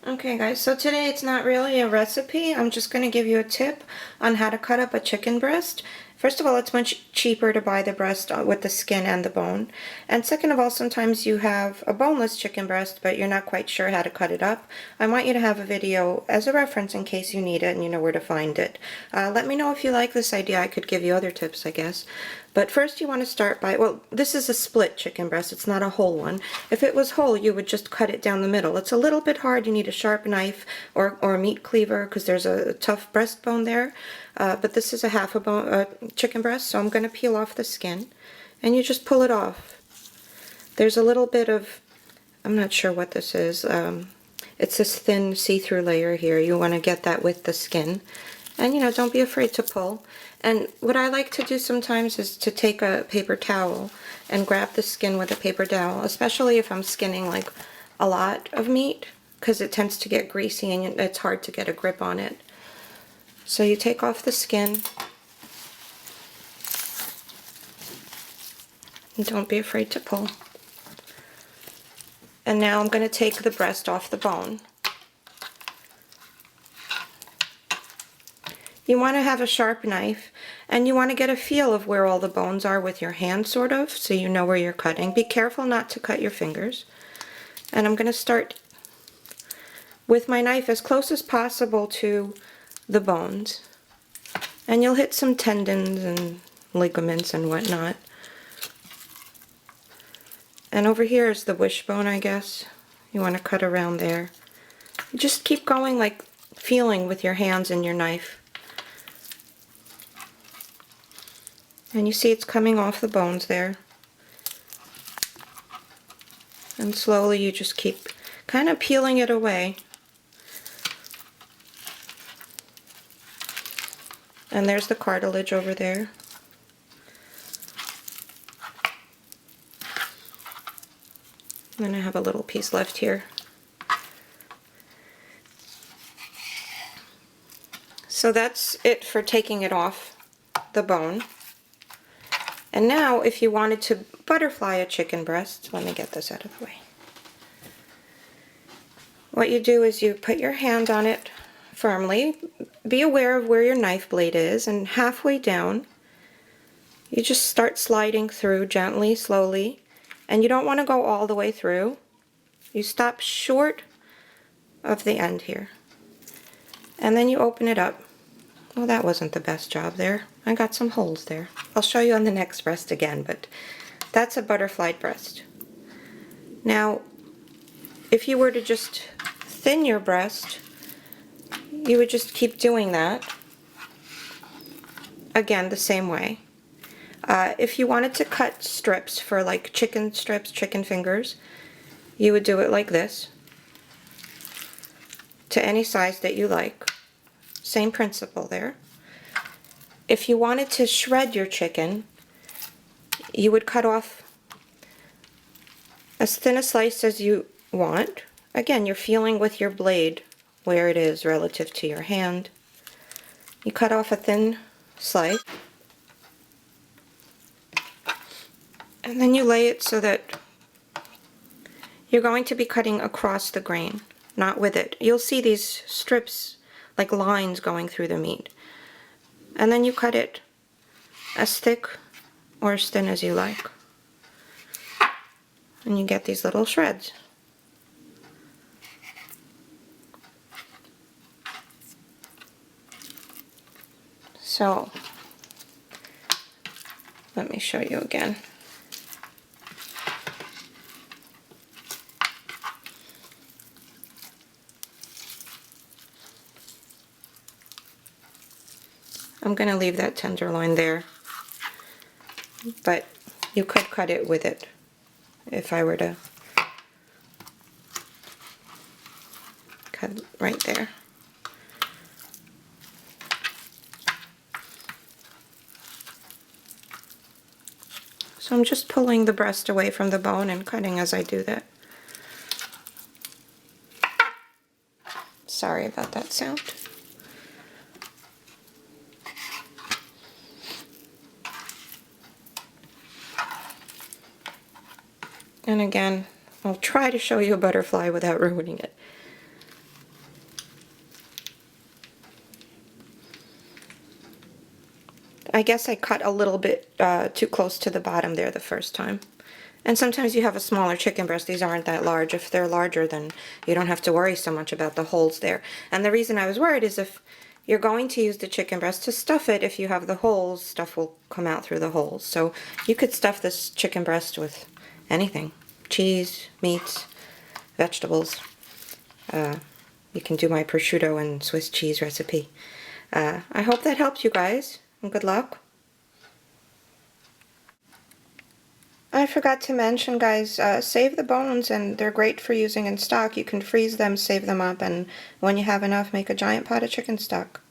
Okay guys, so today it's not really a recipe. I'm just going to give you a tip on how to cut up a chicken breast. First of all, it's much cheaper to buy the breast with the skin and the bone. And second of all, sometimes you have a boneless chicken breast, but you're not quite sure how to cut it up. I want you to have a video as a reference in case you need it and you know where to find it. Let me know if you like this idea. I could give you other tips, I guess. But first you want to start by, well, this is a split chicken breast. It's not a whole one. If it was whole, you would just cut it down the middle. It's a little bit hard. You need a sharp knife or a meat cleaver because there's a tough breastbone there. But this is a half a bone chicken breast, so I'm going to peel off the skin. And you just pull it off. There's a little bit of, I'm not sure what this is. It's this thin see-through layer here. You want to get that with the skin. And you know, don't be afraid to pull. And what I like to do sometimes is to take a paper towel and grab the skin with a paper towel, especially if I'm skinning like a lot of meat, because it tends to get greasy and it's hard to get a grip on it. So you take off the skin. And don't be afraid to pull. And now I'm going to take the breast off the bone. You want to have a sharp knife, and you want to get a feel of where all the bones are with your hand, sort of, so you know where you're cutting. Be careful not to cut your fingers. And I'm going to start with my knife as close as possible to the bones. And you'll hit some tendons and ligaments and whatnot. And over here is the wishbone, I guess. You want to cut around there. Just keep going, like feeling with your hands and your knife. And you see it's coming off the bones there. And slowly you just keep kind of peeling it away. And there's the cartilage over there. And then I have a little piece left here. So that's it for taking it off the bone. And now if you wanted to butterfly a chicken breast, let me get this out of the way. What you do is you put your hand on it firmly. Be aware of where your knife blade is, and halfway down you just start sliding through gently, slowly, and you don't want to go all the way through. You stop short of the end here. And then you open it up. Well, that wasn't the best job there. I got some holes there. I'll show you on the next breast again, but that's a butterflied breast. Now, if you were to just thin your breast, you would just keep doing that. Again, the same way. If you wanted to cut strips for like chicken strips, chicken fingers, you would do it like this, to any size that you like. Same principle there. If you wanted to shred your chicken, you would cut off as thin a slice as you want. Again, you're feeling with your blade where it is relative to your hand. You cut off a thin slice, and then you lay it so that you're going to be cutting across the grain, not with it. You'll see these strips like lines going through the meat. And then you cut it as thick or as thin as you like. And you get these little shreds. So, let me show you again. I'm going to leave that tenderloin there, but you could cut it with it if I were to cut it right there. So I'm just pulling the breast away from the bone and cutting as I do that. Sorry about that sound. And again, I'll try to show you a butterfly without ruining it. I guess I cut a little bit too close to the bottom there the first time. And sometimes you have a smaller chicken breast. These aren't that large. If they're larger, then you don't have to worry so much about the holes there. And the reason I was worried is if you're going to use the chicken breast to stuff it, if you have the holes, stuff will come out through the holes. So you could stuff this chicken breast with anything. Cheese, meats, vegetables. You can do my prosciutto and Swiss cheese recipe. I hope that helps you guys, and good luck. I forgot to mention, guys, save the bones, and they're great for using in stock. You can freeze them, save them up, and when you have enough, make a giant pot of chicken stock.